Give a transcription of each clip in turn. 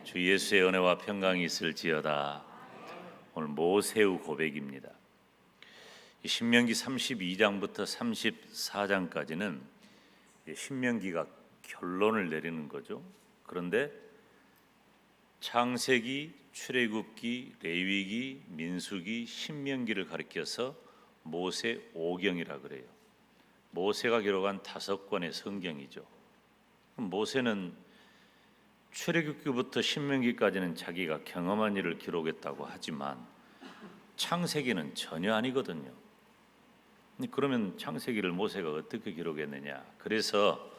주 예수의 은혜와 평강이 있을지어다. 오늘 모세의 고백입니다. 신명기 32장부터 34장까지는 신명기가 결론을 내리는 거죠. 그런데 창세기, 출애굽기, 레위기, 민수기, 신명기를 가리켜서 모세 오경이라 그래요. 모세가 기록한 5권의 성경이죠. 모세는 출애굽기부터 신명기까지는 자기가 경험한 일을 기록했다고 하지만 창세기는 전혀 아니거든요. 그러면 창세기를 모세가 어떻게 기록했느냐? 그래서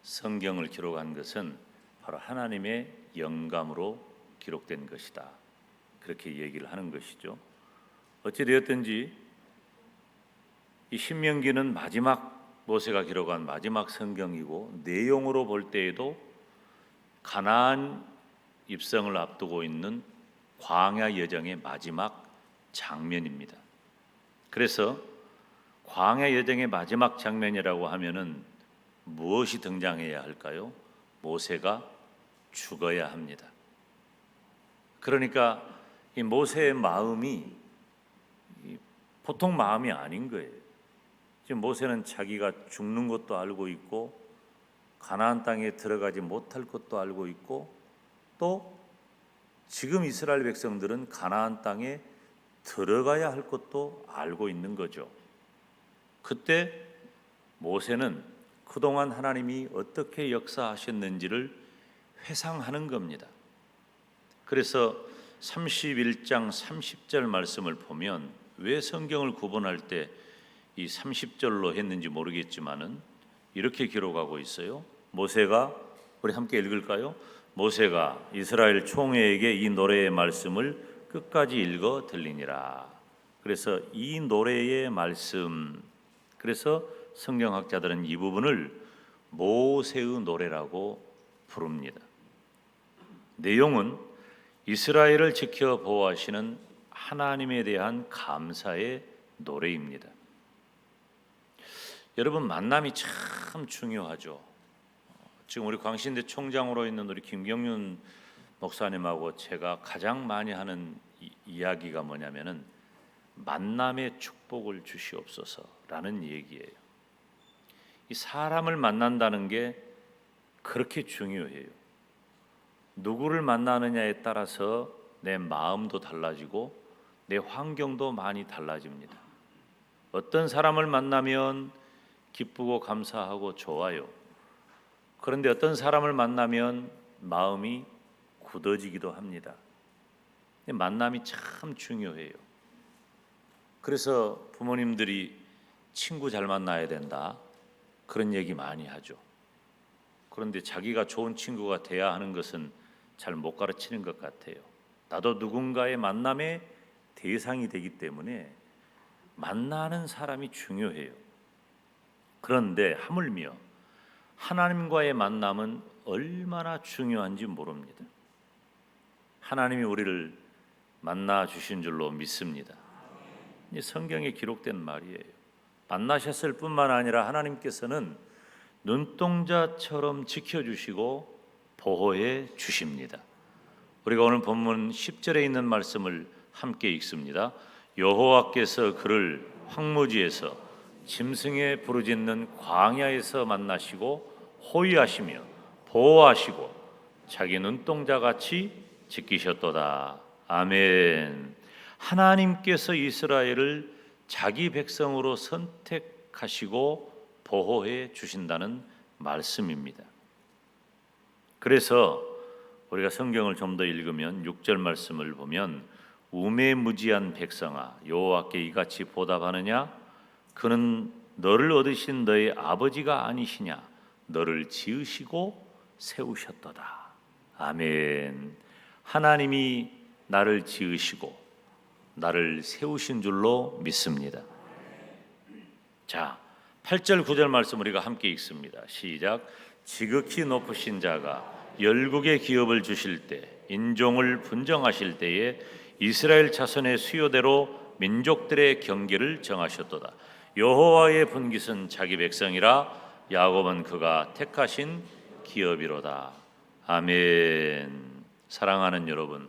성경을 기록한 것은 바로 하나님의 영감으로 기록된 것이다. 그렇게 얘기를 하는 것이죠. 어찌되었든지 이 신명기는 마지막 모세가 기록한 마지막 성경이고 내용으로 볼 때에도 가나안 입성을 앞두고 있는 광야 여정의 마지막 장면입니다. 그래서 광야 여정의 마지막 장면이라고 하면은 무엇이 등장해야 할까요? 모세가 죽어야 합니다. 그러니까 이 모세의 마음이 보통 마음이 아닌 거예요. 지금 모세는 자기가 죽는 것도 알고 있고 가나안 땅에 들어가지 못할 것도 알고 있고 또 지금 이스라엘 백성들은 가나안 땅에 들어가야 할 것도 알고 있는 거죠. 그때 모세는 그동안 하나님이 어떻게 역사하셨는지를 회상하는 겁니다. 그래서 31장 30절 말씀을 보면 왜 성경을 구분할 때 이 30절로 했는지 모르겠지만은 이렇게 기록하고 있어요. 모세가, 우리 함께 읽을까요? 모세가 이스라엘 총회에게 이 노래의 말씀을 끝까지 읽어 들리니라. 그래서 이 노래의 말씀, 그래서 성경학자들은 이 부분을 모세의 노래라고 부릅니다. 내용은 이스라엘을 지켜 보호하시는 하나님에 대한 감사의 노래입니다. 여러분, 만남이 참 중요하죠. 지금 우리 광신대 총장으로 있는 우리 김경윤 목사님하고 제가 가장 많이 하는 이야기가 뭐냐면은 만남의 축복을 주시옵소서라는 얘기예요. 이 사람을 만난다는 게 그렇게 중요해요. 누구를 만나느냐에 따라서 내 마음도 달라지고 내 환경도 많이 달라집니다. 어떤 사람을 만나면 기쁘고 감사하고 좋아요. 그런데 어떤 사람을 만나면 마음이 굳어지기도 합니다. 만남이 참 중요해요. 그래서 부모님들이 친구 잘 만나야 된다, 그런 얘기 많이 하죠. 그런데 자기가 좋은 친구가 돼야 하는 것은 잘 못 가르치는 것 같아요. 나도 누군가의 만남의 대상이 되기 때문에 만나는 사람이 중요해요. 그런데 하물며 하나님과의 만남은 얼마나 중요한지 모릅니다. 하나님이 우리를 만나 주신 줄로 믿습니다. 성경에 기록된 말이에요. 만나셨을 뿐만 아니라 하나님께서는 눈동자처럼 지켜주시고 보호해 주십니다. 우리가 오늘 본문 10절에 있는 말씀을 함께 읽습니다. 여호와께서 그를 황무지에서 짐승의 부르짖는 광야에서 만나시고 호위하시며 보호하시고 자기 눈동자같이 지키셨도다. 아멘. 하나님께서 이스라엘을 자기 백성으로 선택하시고 보호해 주신다는 말씀입니다. 그래서 우리가 성경을 좀 더 읽으면 6절 말씀을 보면 우매무지한 백성아 여호와께 이같이 보답하느냐? 그는 너를 얻으신 너의 아버지가 아니시냐? 너를 지으시고 세우셨도다. 아멘. 하나님이 나를 지으시고 나를 세우신 줄로 믿습니다. 자, 8절 9절 말씀 우리가 함께 읽습니다. 시작. 지극히 높으신 자가 열국의 기업을 주실 때 인종을 분정하실 때에 이스라엘 자손의 수요대로 민족들의 경계를 정하셨도다. 여호와의 분깃은 자기 백성이라 야곱은 그가 택하신 기업이로다. 아멘. 사랑하는 여러분,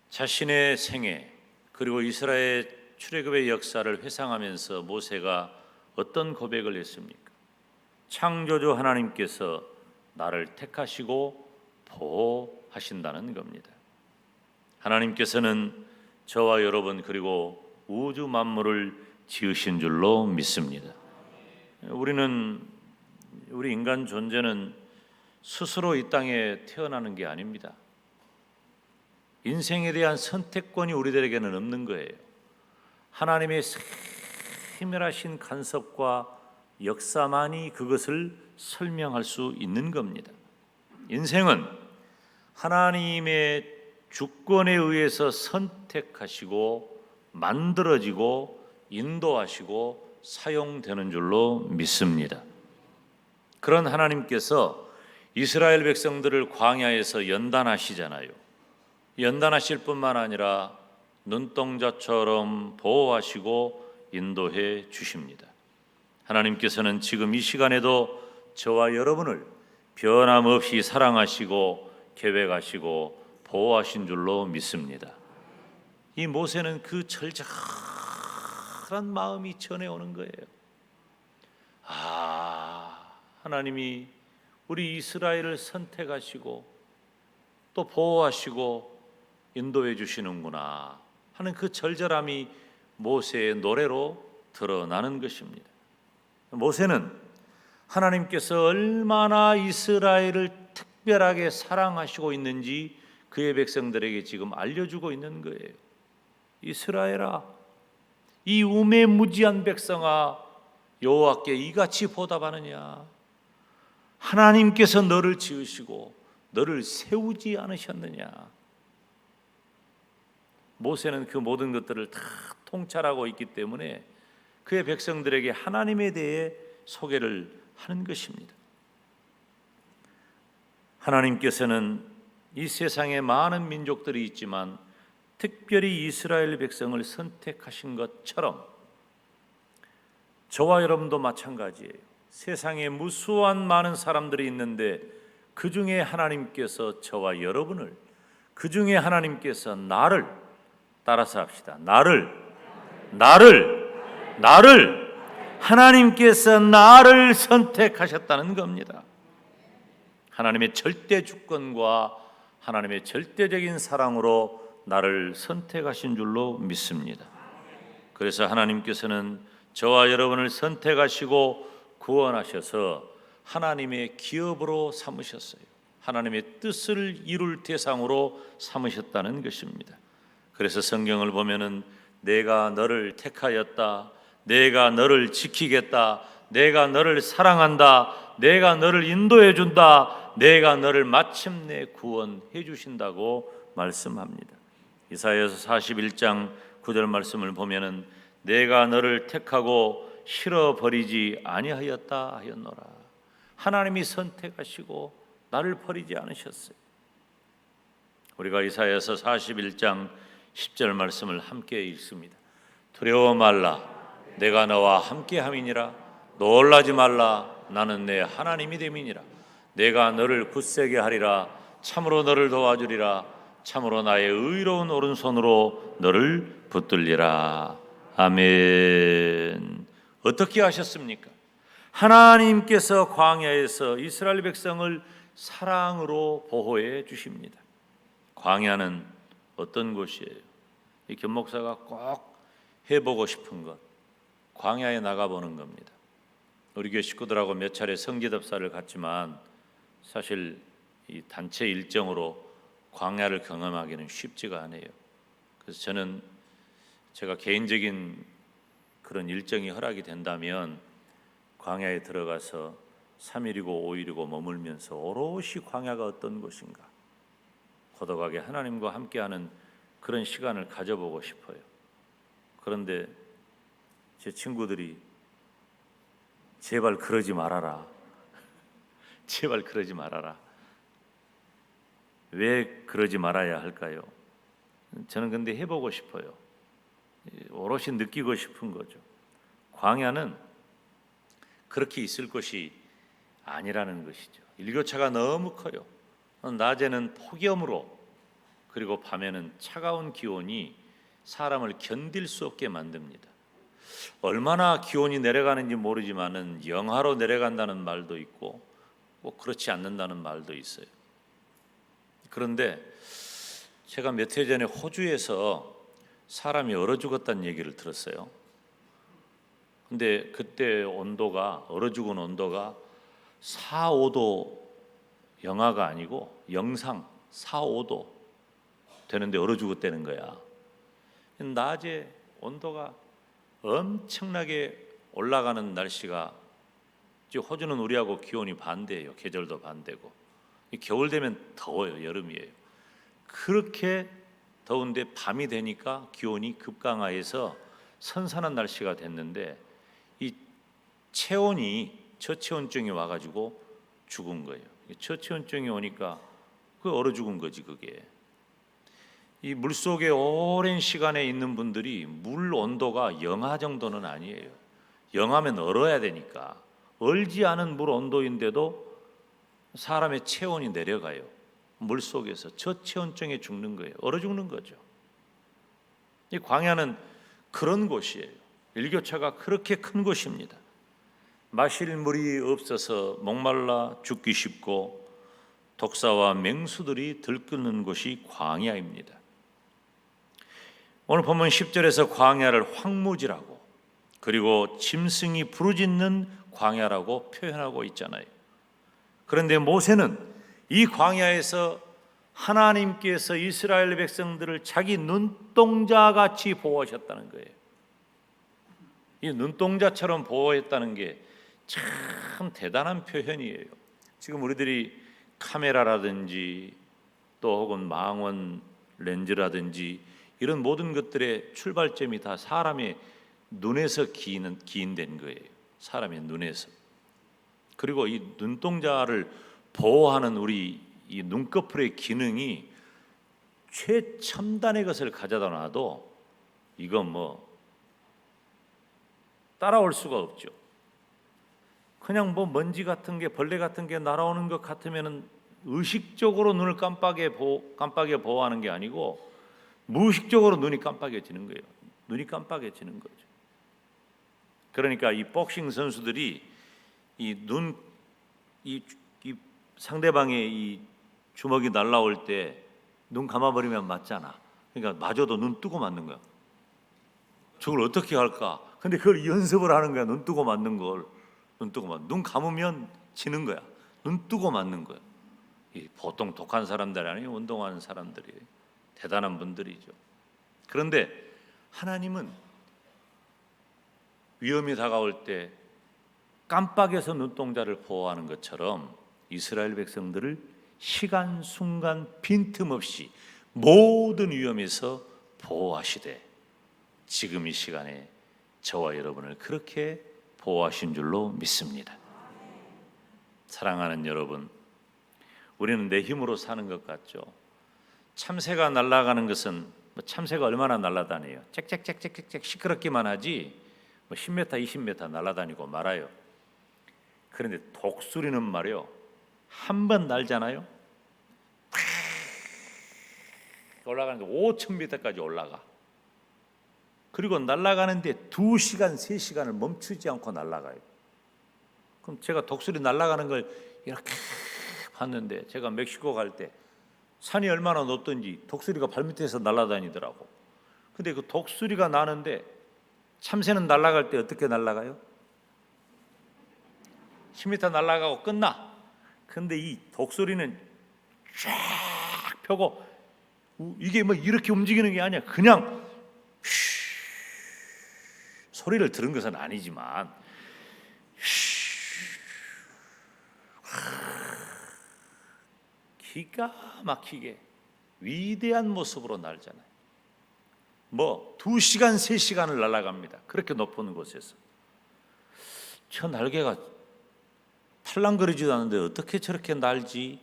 자신의 생애 그리고 이스라엘 출애굽의 역사를 회상하면서 모세가 어떤 고백을 했습니까? 창조주 하나님께서 나를 택하시고 보호하신다는 겁니다. 하나님께서는 저와 여러분 그리고 우주 만물을 지으신 줄로 믿습니다. 우리 인간 존재는 스스로 이 땅에 태어나는 게 아닙니다. 인생에 대한 선택권이 우리들에게는 없는 거예요. 하나님의 세밀하신 간섭과 역사만이 그것을 설명할 수 있는 겁니다. 인생은 하나님의 주권에 의해서 선택하시고 만들어지고 인도하시고 사용되는 줄로 믿습니다. 그런 하나님께서 이스라엘 백성들을 광야에서 연단하시잖아요. 연단하실 뿐만 아니라 눈동자처럼 보호하시고 인도해 주십니다. 하나님께서는 지금 이 시간에도 저와 여러분을 변함없이 사랑하시고 계획하시고 보호하신 줄로 믿습니다. 이 모세는 그 절절한 마음이 전해오는 거예요. 하나님이 우리 이스라엘을 선택하시고 또 보호하시고 인도해 주시는구나 하는 그 절절함이 모세의 노래로 드러나는 것입니다. 모세는 하나님께서 얼마나 이스라엘을 특별하게 사랑하시고 있는지 그의 백성들에게 지금 알려주고 있는 거예요. 이스라엘아, 이 우매무지한 백성아, 여호와께 이같이 보답하느냐? 하나님께서 너를 지으시고 너를 세우지 않으셨느냐? 모세는 그 모든 것들을 다 통찰하고 있기 때문에 그의 백성들에게 하나님에 대해 소개를 하는 것입니다. 하나님께서는 이 세상에 많은 민족들이 있지만 특별히 이스라엘 백성을 선택하신 것처럼 저와 여러분도 마찬가지예요. 세상에 무수한 많은 사람들이 있는데 그 중에 하나님께서 저와 여러분을, 그 중에 하나님께서 나를 따라서 합시다. 나를 하나님께서 나를 선택하셨다는 겁니다. 하나님의 절대 주권과 하나님의 절대적인 사랑으로 나를 선택하신 줄로 믿습니다. 그래서 하나님께서는 저와 여러분을 선택하시고 구원하셔서 하나님의 기업으로 삼으셨어요. 하나님의 뜻을 이룰 대상으로 삼으셨다는 것입니다. 그래서 성경을 보면은 내가 너를 택하였다, 내가 너를 지키겠다, 내가 너를 사랑한다, 내가 너를 인도해 준다, 내가 너를 마침내 구원해 주신다고 말씀합니다. 이사야서 41장 9절 말씀을 보면은 내가 너를 택하고 실어버리지 아니하였다 하였노라. 하나님이 선택하시고 나를 버리지 않으셨어요. 우리가 이사야서 41장 10절 말씀을 함께 읽습니다. 두려워 말라, 내가 너와 함께함이니라. 놀라지 말라, 나는 내 하나님이 됨이니라. 내가 너를 굳세게 하리라. 참으로 너를 도와주리라. 참으로 나의 의로운 오른손으로 너를 붙들리라. 아멘. 어떻게 하셨습니까? 하나님께서 광야에서 이스라엘 백성을 사랑으로 보호해 주십니다. 광야는 어떤 곳이에요? 이 겸 목사가 꼭 해보고 싶은 것, 광야에 나가보는 겁니다. 우리 교회 식구들하고 몇 차례 성지답사를 갔지만 사실 이 단체 일정으로 광야를 경험하기는 쉽지가 않아요. 그래서 저는 제가 개인적인 그런 일정이 허락이 된다면 광야에 들어가서 3일이고 5일이고 머물면서 오롯이 광야가 어떤 곳인가 고독하게 하나님과 함께하는 그런 시간을 가져보고 싶어요. 그런데 제 친구들이 제발 그러지 말아라. 제발 그러지 말아라. 왜 그러지 말아야 할까요? 저는 근데 해보고 싶어요. 오롯이 느끼고 싶은 거죠. 광야는 그렇게 있을 곳이 아니라는 것이죠. 일교차가 너무 커요. 낮에는 폭염으로, 그리고 밤에는 차가운 기온이 사람을 견딜 수 없게 만듭니다. 얼마나 기온이 내려가는지 모르지만은 영하로 내려간다는 말도 있고 꼭 그렇지 않는다는 말도 있어요. 그런데 제가 몇 해 전에 호주에서 사람이 얼어 죽었다는 얘기를 들었어요. 근데 그때 온도가, 얼어 죽은 온도가 4, 5도, 영하가 아니고 영상 4, 5도 되는데 얼어 죽었다는 거야. 낮에 온도가 엄청나게 올라가는 날씨가, 지금 호주는 우리하고 기온이 반대예요. 계절도 반대고. 겨울 되면 더워요. 여름이에요. 그렇게 더운데 밤이 되니까 기온이 급강하여서 선선한 날씨가 됐는데 이 체온이, 저체온증이 와가지고 죽은 거예요. 저체온증이 오니까 그 얼어 죽은 거지. 그게 이 물속에 오랜 시간에 있는 분들이 물 온도가 영하 정도는 아니에요. 영하면 얼어야 되니까. 얼지 않은 물 온도인데도 사람의 체온이 내려가요. 물속에서 저체온증에 죽는 거예요. 얼어 죽는 거죠. 이 광야는 그런 곳이에요. 일교차가 그렇게 큰 곳입니다. 마실 물이 없어서 목말라 죽기 쉽고 독사와 맹수들이 들끓는 곳이 광야입니다. 오늘 본문 10절에서 광야를 황무지라고, 그리고 짐승이 부르짖는 광야라고 표현하고 있잖아요. 그런데 모세는 이 광야에서 하나님께서 이스라엘 백성들을 자기 눈동자같이 보호하셨다는 거예요. 이 눈동자처럼 보호했다는 게 참 대단한 표현이에요. 지금 우리들이 카메라라든지 또 혹은 망원 렌즈라든지 이런 모든 것들의 출발점이 다 사람의 눈에서 기인된 거예요. 사람의 눈에서. 그리고 이 눈동자를 보호하는 우리 이 눈꺼풀의 기능이 최첨단의 것을 가져다 놔도 이건 뭐 따라올 수가 없죠. 그냥 뭐 먼지 같은 게, 벌레 같은 게 날아오는 것 같으면은 의식적으로 눈을 깜빡여 보호하는 게 아니고 무의식적으로 눈이 깜빡여지는 거예요. 눈이 깜빡여지는 거죠. 그러니까 이 복싱 선수들이 이 상대방의 이 주먹이 날아올 때 눈 감아버리면 맞잖아. 그러니까 맞아도 눈 뜨고 맞는 거야. 저걸 어떻게 할까? 근데 그걸 연습을 하는 거야. 눈 뜨고 맞는 걸. 눈 감으면 지는 거야. 눈 뜨고 맞는 거야. 보통 독한 사람들이 아니에요. 운동하는 사람들이 대단한 분들이죠. 그런데 하나님은 위험이 다가올 때 깜빡여서 눈동자를 보호하는 것처럼 이스라엘 백성들을 시간 순간 빈틈없이 모든 위험에서 보호하시되 지금 이 시간에 저와 여러분을 그렇게 보호하신 줄로 믿습니다. 사랑하는 여러분, 우리는 내 힘으로 사는 것 같죠. 참새가 날아가는 것은 참새가 얼마나 날아다녀요. 짹짹짹짹짹 시끄럽기만 하지 10m, 20m 날아다니고 말아요. 그런데 독수리는 말이요, 한 번 날잖아요. 올라가는데 5,000m까지 올라가. 그리고 날아가는데 2시간, 3시간을 멈추지 않고 날아가요. 그럼 제가 독수리 날아가는 걸 이렇게 봤는데, 제가 멕시코 갈 때 산이 얼마나 높던지 독수리가 발밑에서 날아다니더라고. 근데 그 독수리가 나는데 참새는 날아갈 때 어떻게 날아가요? 10m 날아가고 끝나. 근데 이 독수리는 쫙 펴고, 이게 뭐 이렇게 움직이는 게 아니야. 그냥 소리를 들은 것은 아니지만 기가 막히게 위대한 모습으로 날잖아요. 뭐 2시간, 3시간을 날아갑니다. 그렇게 높은 곳에서. 저 날개가 팔랑거리지도 않는데 어떻게 저렇게 날지?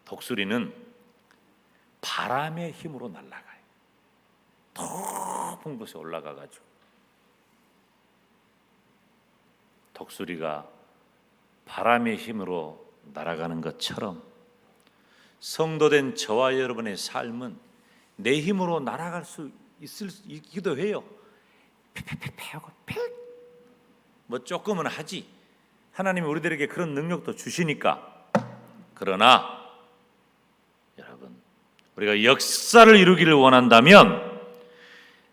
독수리는 바람의 힘으로 날아가요. 높은 곳에 올라가가지고. 독수리가 바람의 힘으로 날아가는 것처럼 성도된 저와 여러분의 삶은 내 힘으로 날아갈 수 있기도 해요. 패패패패하고 뭐 조금은 하지. 하나님이 우리들에게 그런 능력도 주시니까. 그러나 여러분, 우리가 역사를 이루기를 원한다면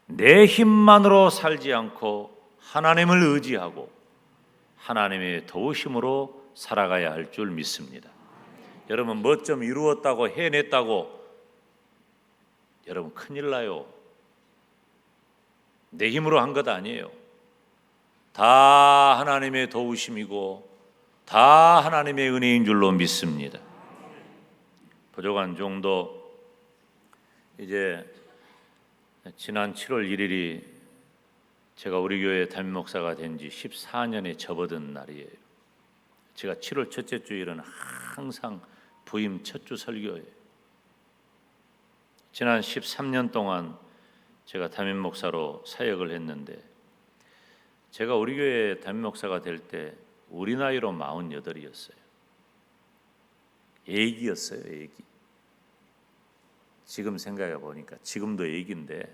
내 힘만으로 살지 않고 하나님을 의지하고 하나님의 도우심으로 살아가야 할 줄 믿습니다. 여러분, 뭐 좀 이루었다고 해냈다고 여러분 큰일 나요. 내 힘으로 한 것 아니에요. 다 하나님의 도우심이고 다 하나님의 은혜인 줄로 믿습니다. 부족한 종도 이제 지난 7월 1일이 제가 우리 교회 담임 목사가 된 지 14년에 접어든 날이에요. 제가 7월 첫째 주일은 항상 부임 첫 주 설교예요. 지난 13년 동안 제가 담임 목사로 사역을 했는데 제가 우리 교회 담임 목사가 될 때 우리 나이로 48이었어요. 애기였어요, 애기. 지금 생각해 보니까 지금도 애기인데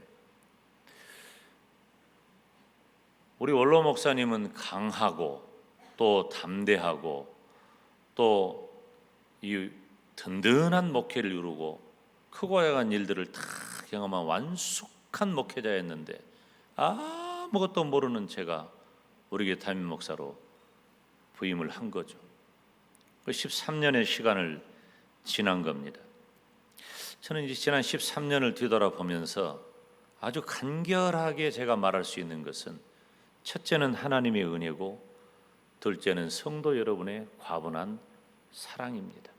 우리 원로 목사님은 강하고 또 담대하고 또 이 든든한 목회를 이루고 크고 약한 일들을 다 경험한 완숙한 목회자였는데 아무것도 모르는 제가 우리 교회 담임 목사로 부임을 한 거죠. 13년의 시간을 지난 겁니다. 저는 이제 지난 13년을 뒤돌아보면서 아주 간결하게 제가 말할 수 있는 것은 첫째는 하나님의 은혜고 둘째는 성도 여러분의 과분한 사랑입니다.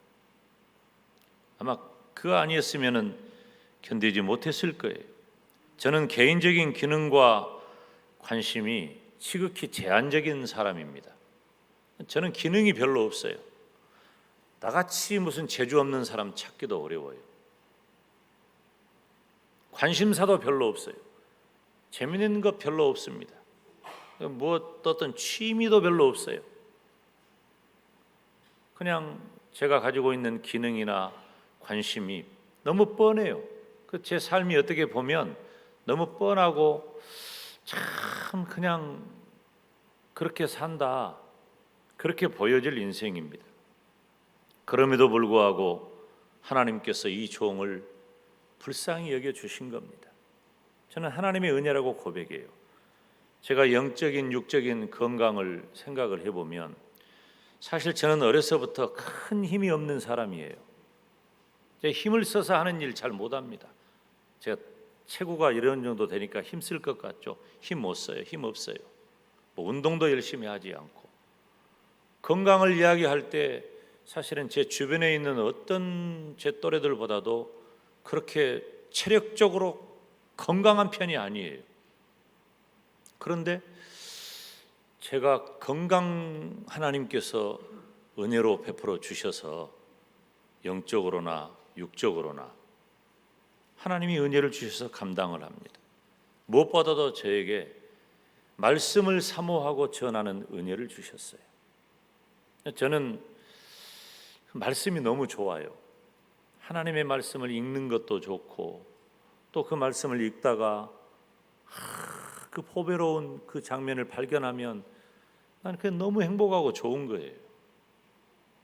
아마 그거 아니었으면 견디지 못했을 거예요. 저는 개인적인 기능과 관심이 지극히 제한적인 사람입니다. 저는 기능이 별로 없어요. 나같이 무슨 재주 없는 사람 찾기도 어려워요. 관심사도 별로 없어요. 재미있는 거 별로 없습니다. 뭐 어떤 취미도 별로 없어요. 그냥 제가 가지고 있는 기능이나 관심이 너무 뻔해요. 제 삶이 어떻게 보면 너무 뻔하고 참 그냥 그렇게 산다, 그렇게 보여질 인생입니다. 그럼에도 불구하고 하나님께서 이 종을 불쌍히 여겨주신 겁니다. 저는 하나님의 은혜라고 고백해요. 제가 영적인 육적인 건강을 생각을 해보면 사실 저는 어려서부터 큰 힘이 없는 사람이에요. 제가 힘을 써서 하는 일 잘 못합니다. 제가 체구가 이런 정도 되니까 힘쓸 것 같죠? 힘 못 써요. 힘 없어요. 뭐 운동도 열심히 하지 않고. 건강을 이야기할 때 사실은 제 주변에 있는 어떤 제 또래들보다도 그렇게 체력적으로 건강한 편이 아니에요. 그런데 제가 건강 하나님께서 은혜로 베풀어 주셔서 영적으로나 육적으로나 하나님이 은혜를 주셔서 감당을 합니다. 무엇보다도 저에게 말씀을 사모하고 전하는 은혜를 주셨어요. 저는 말씀이 너무 좋아요. 하나님의 말씀을 읽는 것도 좋고 또 그 말씀을 읽다가 그 보배로운 그 장면을 발견하면 나는 그게 너무 행복하고 좋은 거예요.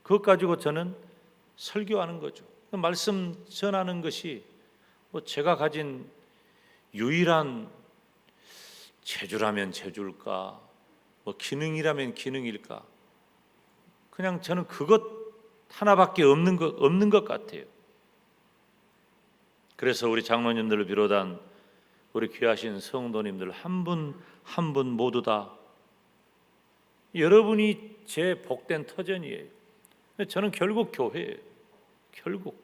그것 가지고 저는 설교하는 거죠. 말씀 전하는 것이 뭐 제가 가진 유일한 재주라면 재주일까, 뭐 기능이라면 기능일까? 그냥 저는 그것 하나밖에 없는 것 같아요. 그래서 우리 장로님들을 비롯한 우리 귀하신 성도님들 한 분 한 분 모두 다 여러분이 제 복된 터전이에요. 저는 결국 교회예요. 결국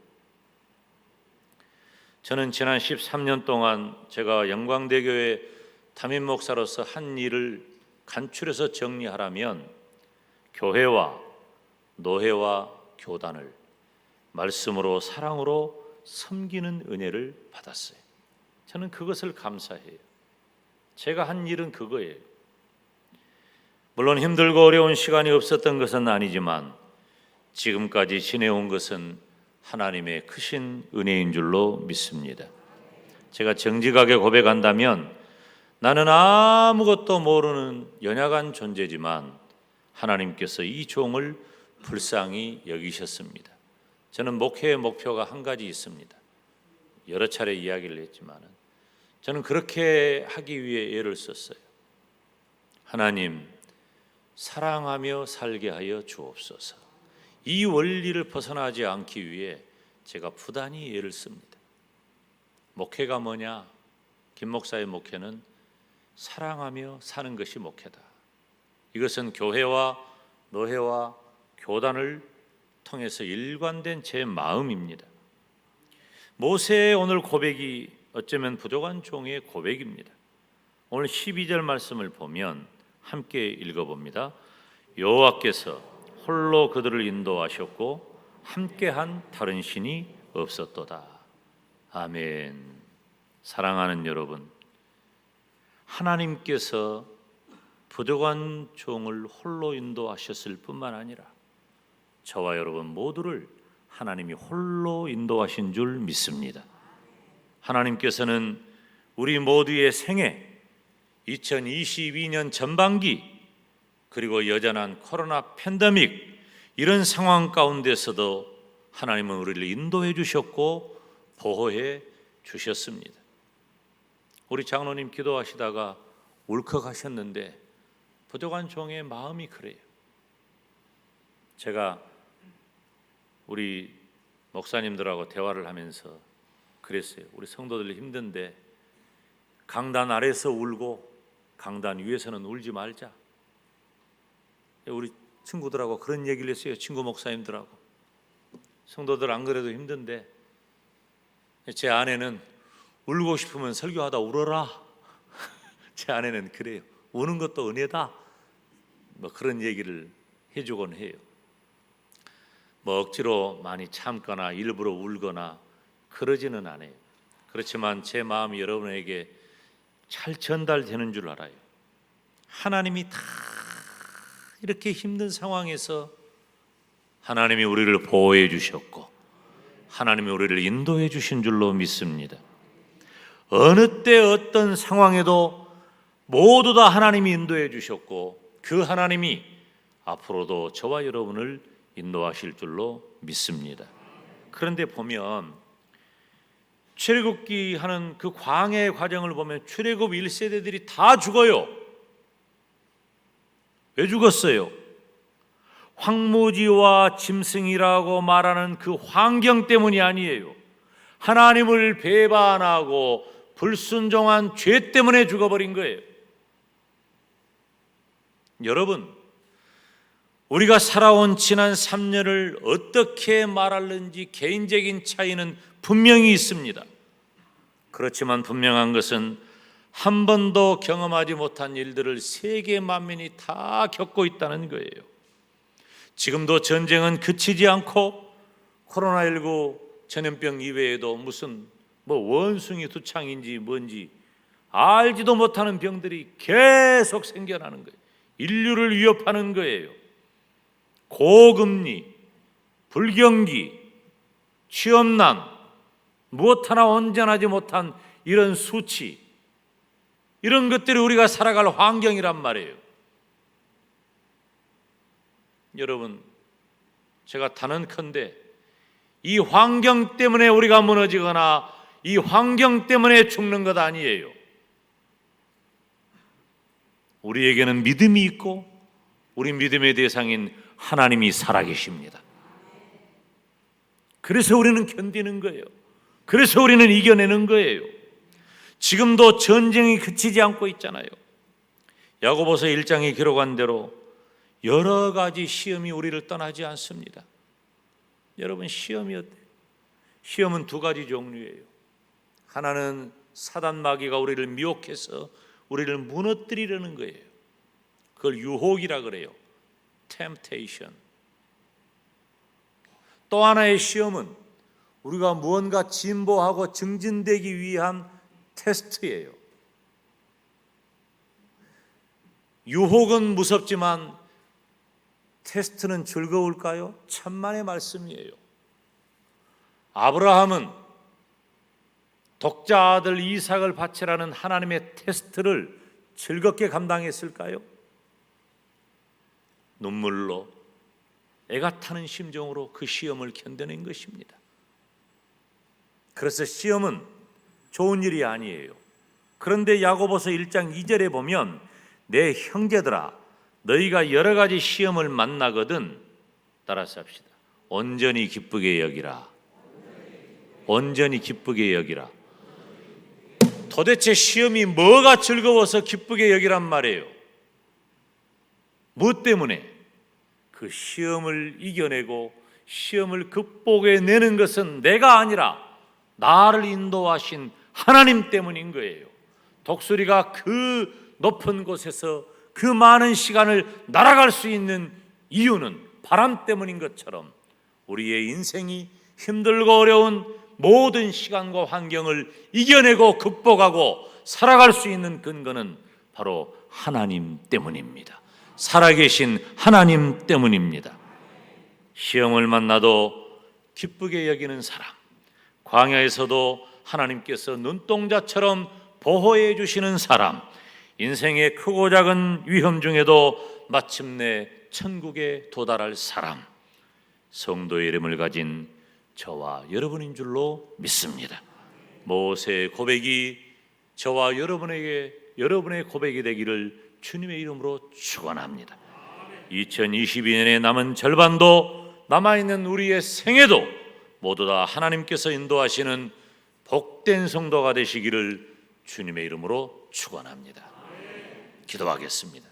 저는 지난 13년 동안 제가 영광대교회 담임 목사로서 한 일을 간추려서 정리하라면 교회와 노회와 교단을 말씀으로 사랑으로 섬기는 은혜를 받았어요. 저는 그것을 감사해요. 제가 한 일은 그거예요. 물론 힘들고 어려운 시간이 없었던 것은 아니지만 지금까지 지내온 것은 하나님의 크신 은혜인 줄로 믿습니다. 제가 정직하게 고백한다면 나는 아무것도 모르는 연약한 존재지만 하나님께서 이 종을 불쌍히 여기셨습니다. 저는 목회의 목표가 한 가지 있습니다. 여러 차례 이야기를 했지만 저는 그렇게 하기 위해 애를 썼어요. 하나님, 사랑하며 살게 하여 주옵소서. 이 원리를 벗어나지 않기 위해 제가 부단히 애를 씁니다. 목회가 뭐냐? 김 목사의 목회는 사랑하며 사는 것이 목회다. 이것은 교회와 노회와 교단을 통해서 일관된 제 마음입니다. 모세의 오늘 고백이 어쩌면 부족한 종의 고백입니다. 오늘 12절 말씀을 보면 함께 읽어봅니다. 여호와께서 홀로 그들을 인도하셨고 함께한 다른 신이 없었도다. 아멘. 사랑하는 여러분, 하나님께서 부족한 종을 홀로 인도하셨을 뿐만 아니라 저와 여러분 모두를 하나님이 홀로 인도하신 줄 믿습니다. 하나님께서는 우리 모두의 생애, 2022년 전반기, 그리고 여전한 코로나 팬데믹, 이런 상황 가운데서도 하나님은 우리를 인도해 주셨고 보호해 주셨습니다. 우리 장로님 기도하시다가 울컥하셨는데 부족한 종의 마음이 그래요. 제가 우리 목사님들하고 대화를 하면서 그랬어요. 우리 성도들 힘든데 강단 아래서 울고 강단 위에서는 울지 말자. 우리 친구들하고 그런 얘기를 했어요. 친구 목사님들하고. 성도들 안 그래도 힘든데 제 아내는 울고 싶으면 설교하다 울어라. 제 아내는 그래요. 우는 것도 은혜다. 뭐 그런 얘기를 해주곤 해요. 뭐 억지로 많이 참거나 일부러 울거나 그러지는 않아요. 그렇지만 제 마음이 여러분에게 잘 전달되는 줄 알아요. 하나님이 다 이렇게 힘든 상황에서 하나님이 우리를 보호해 주셨고 하나님이 우리를 인도해 주신 줄로 믿습니다. 어느 때 어떤 상황에도 모두 다 하나님이 인도해 주셨고 그 하나님이 앞으로도 저와 여러분을 인도하실 줄로 믿습니다. 그런데 보면 출애굽기 하는 그 광야의 과정을 보면 출애굽 1세대들이 다 죽어요. 왜 죽었어요? 황무지와 짐승이라고 말하는 그 환경 때문이 아니에요. 하나님을 배반하고 불순종한 죄 때문에 죽어버린 거예요. 여러분, 우리가 살아온 지난 3년을 어떻게 말하는지 개인적인 차이는 분명히 있습니다. 그렇지만 분명한 것은 한 번도 경험하지 못한 일들을 세계 만민이 다 겪고 있다는 거예요. 지금도 전쟁은 그치지 않고 코로나19 전염병 이외에도 무슨 원숭이 두창인지 뭔지 알지도 못하는 병들이 계속 생겨나는 거예요. 인류를 위협하는 거예요. 고금리, 불경기, 취업난, 무엇 하나 온전하지 못한 이런 수치, 이런 것들이 우리가 살아갈 환경이란 말이에요. 여러분, 제가 단언컨대 이 환경 때문에 우리가 무너지거나 이 환경 때문에 죽는 것 아니에요. 우리에게는 믿음이 있고 우리 믿음의 대상인 하나님이 살아계십니다. 그래서 우리는 견디는 거예요. 그래서 우리는 이겨내는 거예요. 지금도 전쟁이 그치지 않고 있잖아요. 야고보서 1장에 기록한 대로 여러 가지 시험이 우리를 떠나지 않습니다. 여러분, 시험이 어때요? 시험은 두 가지 종류예요. 하나는 사단 마귀가 우리를 미혹해서 우리를 무너뜨리려는 거예요. 그걸 유혹이라 그래요. temptation. 또 하나의 시험은 우리가 무언가 진보하고 증진되기 위한 테스트예요. 유혹은 무섭지만 테스트는 즐거울까요? 천만의 말씀이에요. 아브라함은 독자 아들 이삭을 바치라는 하나님의 테스트를 즐겁게 감당했을까요? 눈물로 애가 타는 심정으로 그 시험을 견뎌낸 것입니다. 그래서 시험은 좋은 일이 아니에요. 그런데 야고보서 1장 2절에 보면 내 형제들아 너희가 여러 가지 시험을 만나거든 따라서 합시다. 온전히 기쁘게 여기라. 온전히 기쁘게 여기라. 도대체 시험이 뭐가 즐거워서 기쁘게 여기란 말이에요? 무엇 때문에? 그 시험을 이겨내고 시험을 극복해내는 것은 내가 아니라 나를 인도하신 하나님 때문인 거예요. 독수리가 그 높은 곳에서 그 많은 시간을 날아갈 수 있는 이유는 바람 때문인 것처럼 우리의 인생이 힘들고 어려운 모든 시간과 환경을 이겨내고 극복하고 살아갈 수 있는 근거는 바로 하나님 때문입니다. 살아계신 하나님 때문입니다. 시험을 만나도 기쁘게 여기는 사람, 광야에서도 하나님께서 눈동자처럼 보호해 주시는 사람, 인생의 크고 작은 위험 중에도 마침내 천국에 도달할 사람, 성도의 이름을 가진 저와 여러분인 줄로 믿습니다. 모세의 고백이 저와 여러분의 고백이 되기를 주님의 이름으로 축원합니다. 2022년의 남은 절반도 남아있는 우리의 생애도 모두 다 하나님께서 인도하시는 복된 성도가 되시기를 주님의 이름으로 축원합니다. 기도하겠습니다.